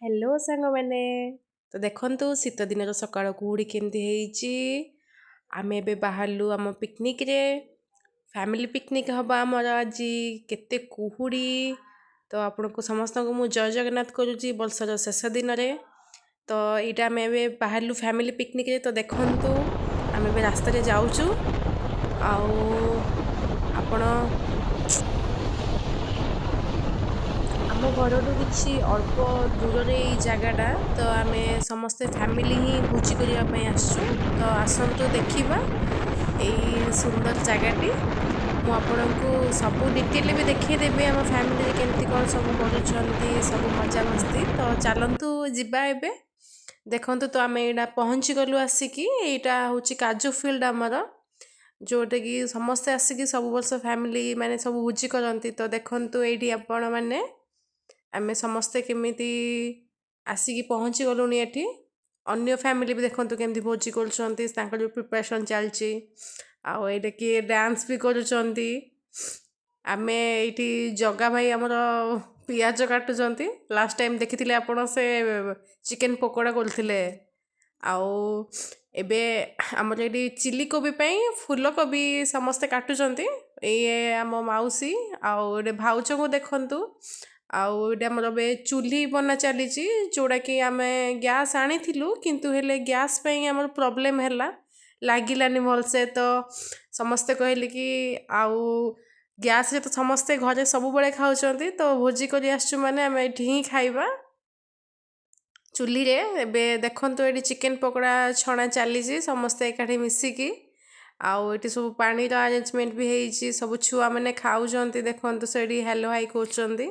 Hello सांग मैंने तो देखंतु शीत दिन सकाळ कुहुड़ी केमती ହେଇଛି आमे एबे बाहरलु आम पिकनिक रे फैमिली पिकनिक हबा आमर आज केते कुहुड़ी तो आपण को समस्त को मु जय जगन्नाथ करूची वर्षर शेष दिन रे तो इटा आमे एबे बाहरलु फैमिली पिकनिक रे तो देखंतु आमे एबे रास्ता रे जाउचु आउ आपण आम घर कि अल्प दूर रे जगटा तो आम समस्ते फैमिली ही भोजी करने आसचु तो आसतु देखा यही सुंदर जगटी मुझे सब डिटेल भी देखीदेवी आम फैमिली केमती कौन सब कर सब मजा मस्ती तो चलतु जीवा एबे देखु तो आम यहाँ पहुँची गलु आसिकी यहाँ हूँ काजू फिल्ड आमर जोटा कि समस्ते आसिकी सब वर्ष फैमिली माने सब भोजी करती तो देखु ये आपण मैंने आमे समस्ते केमिति आसिकी पहुँची गलुनी एठी अन्य फैमिली भी देखंतु केमती भोजी करछंती तांकर जो प्रिपरेशन चलची आउ एटा कि डांस भी करूछंती आमे एठी जगा भाई हमर पियाज काटुछंती लास्ट टाइम देखिथिले आपण से चिकन पकोड़ा करथिले आउ एबे हमर एठी चिली कोबी पई फूल कोबी समस्ते काटुछंती ए आम माउसी आउ एडे भाउच को देखंतु आमर बे चूल्ही बना चली जोड़ा कि आम गैस आनी किंतु हेले गैस पे आम प्रॉब्लम है लगिलानी भलसे तो समस्ते कहले कि आउ गैस रे तो समस्ते घरे सब बड़े खाऊँ तो भोजी कर आसचु माने आम एठी ही खाइबा चूल्ही रे एबे देखंतु एठी चिकन पकोड़ा छणा चली समस्ते एकाठी मिसिकी आउ एठी सब पानी रा अरेंजमेंट भी हेइची सब छुआ माने खाऊछंती देखंतु सेठी हेलो हाई कहउछंती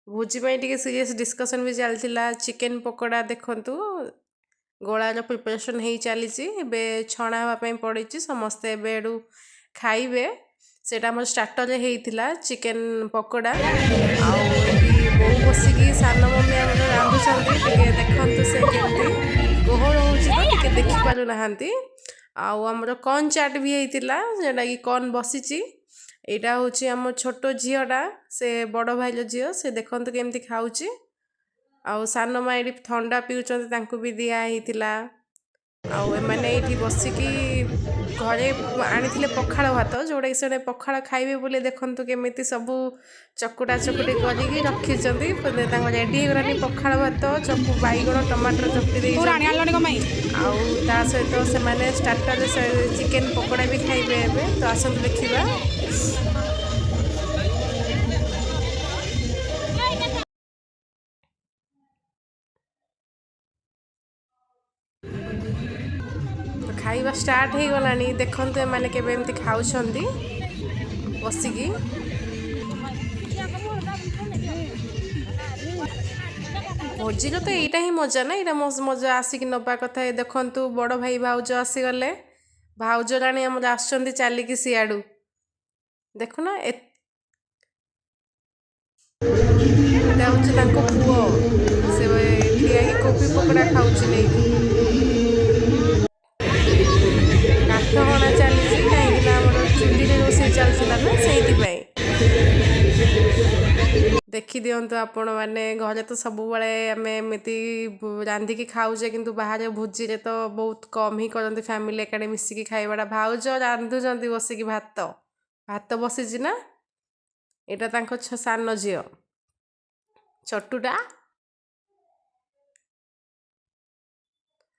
भोजी टे सीरीयस डिस्कसन भी चलता चिकेन पकोड़ा देखंतु गोलार प्रिपरेशन हो चली छणा हाँपाई पड़ी समस्ते एडू खाइबे सेटा हमर स्टार्टर रे हेइथिला चिकेन पकोड़ा बो बसिकी सान मम्मी आम रांधुंटे देखंतु से केमती गोहर हो देखि पारु नाहांती आमर कॉर्न चाट भी हेइथिला जेटा कि कॉर्न बसिची यहाँ हूँ आम छोट झीटा से बड़ भाई झील से देखते केमती खाऊँ आउ सान माँ ये थंडा पीऊँ भी दिखाई आने ये बसिकी घरे आनी पखाड़ भात जोटा कि से पखाड़ खाइबे बोले देखते केमी सब चकुटा चकुटी करके रखी रेडी होगलानी पखाड़ भात चकु बैगण टमाटर चकुटी आउ सहित से स्टार्टर चिकेन पकोड़ा भी खाइबे तो आसतु देखा खाइबा स्टार्ट हो गलानी देखंतु एमाने केबे एमती खाउछंती बसिकी भोजीर तो यहीटा ही मजा ना यहाँ मजा आसिकी नबा कथा देखंतु बड़ भाई भाउज आसीगले भाउज राणी आम आसुँच चलिकी सियाड़ू देखुना पुओ से ठिया कोबी पकोड़ा खाऊँ नहीं काठ हणा चली कहीं चूल्ही रोषे चलता ना से देखी दिंतु आपण मैंने घरे तो सब बड़े आम एमती रांधिकी खाऊे कि बाहर भोजी रे तो बहुत कम ही करती फैमिली एकाडे मिसिकी खाइबाटा भाउज रांधुंट बसिकी भात भात बसी ना यहाँ सान झील छटुटा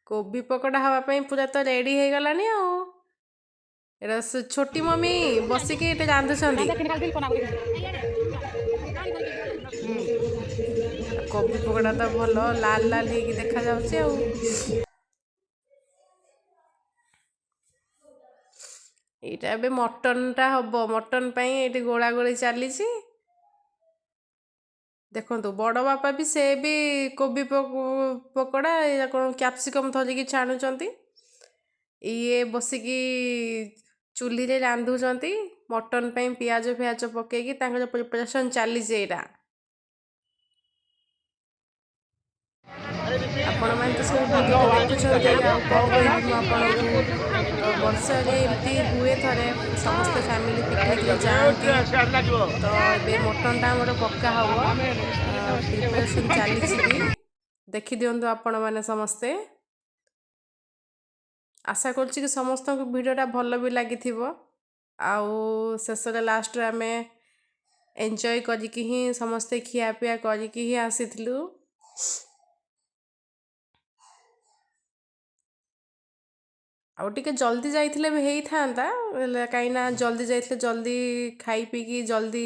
कोबी पकोड़ा हाँपाई पूरा तो रेडी हो गलानी आ छोटी मम्मी बसिकी ये रांधुंट कोबी पकोड़ा तो भल लाल लाल हो देखा जाऊँ यहाँ मटनटा हम मटन ये गोला गोली चली देखो बड़ बापा भी से भी कोबी पकोड़ा या कौन कैप्सिकम धरिकी छाणुंट ये बसिकी चूल्ही रे रांधुंट मटन पे पियाज फियाज पकईकी प्रिपरेशन चली आपण मैंने तो सब वीडियो कौन कहूँ तो वर्ष एमती हुए थे समस्त फैमिली पिकनिक जाती तो ये मटन टा पक्का हम प्रिपरेशन चली ଦେଖିଦିଅନ୍ତୁ ଆପଣମାନେ ସମସ୍ତେ। ଆଶା କରୁଛି କି ସମସ୍ତଙ୍କୁ ଭିଡ଼ିଓଟା ଭଲ ବି ଲାଗିଥିବ। ଆଉ ଶେଷରେ ଲାଷ୍ଟରେ ଆମେ ଏନ୍ଜୟ କରିକି ହିଁ ସମସ୍ତେ ଖିଆପିଆ କରିକି ହିଁ ଆସିଥିଲୁ। ଆଉ ଟିକେ ଜଲ୍ଦି ଯାଇଥିଲେ ବି ହେଇଥାନ୍ତା, ହେଲେ କାହିଁକିନା ଜଲ୍ଦି ଯାଇଥିଲେ ଜଲ୍ଦି ଖାଇ ପିଇକି ଜଲ୍ଦି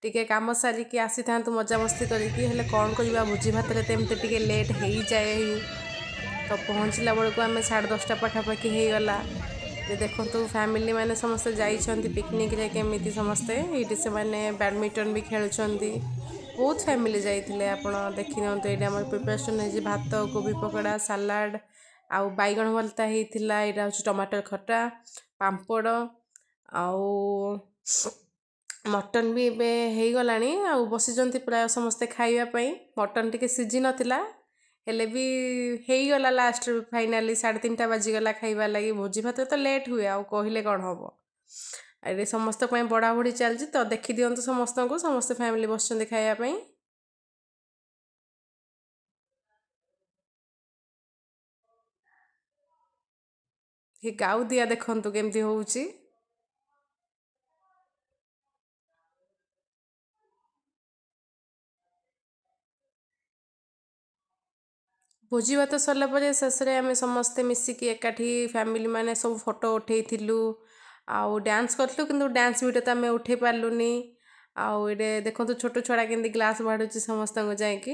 ଟିକେ କାମ ସାରିକି ଆସିଥାନ୍ତୁ ମଜାମସ୍ତି କରିକି। ହେଲେ କ'ଣ କରିବା, ଭୋଜି ଭାତରେ ତ ଏମିତି ଟିକେ ଲେଟ୍ ହେଇଯାଏ ହିଁ। ତ ପହଞ୍ଚିଲା ବେଳକୁ ଆମେ 10:30 ପାଖାପାଖି ହେଇଗଲା। ଯେ ଦେଖନ୍ତୁ ଫ୍ୟାମିଲି ମାନେ ସମସ୍ତେ ଯାଇଛନ୍ତି ପିକନିକ୍ରେ, କେମିତି ସମସ୍ତେ ଏଇଠି ସେମାନେ ବ୍ୟାଡ଼ମିଣ୍ଟନ ବି ଖେଳୁଛନ୍ତି। ବହୁତ ଫ୍ୟାମିଲି ଯାଇଥିଲେ, ଆପଣ ଦେଖିନିଅନ୍ତୁ। ଏଇଠି ଆମର ପ୍ରିପାରେସନ୍ ହେଇଛି ଭାତ, କୋବି ପକୋଡ଼ା, ସାଲାଡ଼ ଆଉ ବାଇଗଣ ଭର୍ତ୍ତା ହେଇଥିଲା। ଏଇଟା ହେଉଛି ଟମାଟର ଖଟା, ପାମ୍ପଡ଼ ଆଉ ମଟନ୍ ବି ଏବେ ହେଇଗଲାଣି। ଆଉ ବସିଛନ୍ତି ପ୍ରାୟ ସମସ୍ତେ ଖାଇବା ପାଇଁ। ମଟନ୍ ଟିକେ ସିଝି ନଥିଲା, ହେଲେ ବି ହେଇଗଲା ଲାଷ୍ଟ ଫାଇନାଲି 3:30 ବାଜିଗଲା ଖାଇବା ଲାଗି। ଭୋଜି ଭାତରେ ତ ଲେଟ୍ ହୁଏ, ଆଉ କହିଲେ କ'ଣ ହେବ। ଏଠି ସମସ୍ତଙ୍କ ପାଇଁ ବଢ଼ାବଢ଼ି ଚାଲିଛି, ତ ଦେଖିଦିଅନ୍ତୁ ସମସ୍ତଙ୍କୁ। ସମସ୍ତେ ଫ୍ୟାମିଲି ବସିଛନ୍ତି ଖାଇବା ପାଇଁ। ଏ ଗାଉଦିଆ ଦେଖନ୍ତୁ କେମିତି ହେଉଛି। ଭୋଜି ଭାତ ସରିଲା ପରେ ଶେଷରେ ଆମେ ସମସ୍ତେ ମିଶିକି ଏକାଠି ଫ୍ୟାମିଲି ମାନେ ସବୁ ଫଟୋ ଉଠେଇଥିଲୁ। ଆଉ ଡ୍ୟାନ୍ସ କରିଥିଲୁ, କିନ୍ତୁ ଡ୍ୟାନ୍ସ ଭିଡ଼ିଓ ତ ଆମେ ଉଠେଇ ପାରିଲୁନି। ଆଉ ଏଇଟେ ଦେଖନ୍ତୁ ଛୋଟ ଛୁଆଟା କେମିତି ଗ୍ଲାସ୍ ବାଡ଼ୁଛି ସମସ୍ତଙ୍କୁ ଯାଇକି।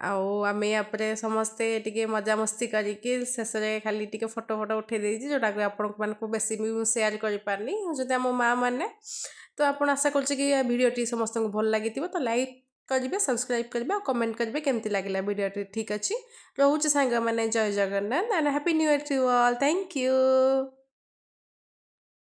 ଆଉ ଆମେ ୟା ପରେ ସମସ୍ତେ ଟିକେ ମଜାମସ୍ତି କରିକି ଶେଷରେ ଖାଲି ଟିକେ ଫଟୋ ଉଠେଇ ଦେଇଛି, ଯେଉଁଟାକୁ ଆପଣମାନଙ୍କୁ ବେଶୀ ବି ମୁଁ ସେୟାର କରିପାରିନି। ଯଦି ଆମ ମାଆ ମାନେ, ତ ଆପଣ ଆଶା କରୁଛି କି ଭିଡ଼ିଓଟି ସମସ୍ତଙ୍କୁ ଭଲ ଲାଗିଥିବ। ତ ଲାଇକ୍ କରିବେ, ସବସ୍କ୍ରାଇବ୍ କରିବେ ଆଉ କମେଣ୍ଟ କରିବେ କେମିତି ଲାଗିଲା ଭିଡ଼ିଓଟି। ଠିକ୍ ଅଛି, ରହୁଛି ସାଙ୍ଗମାନେ। Jai Jagannath and happy new year to all. Thank you.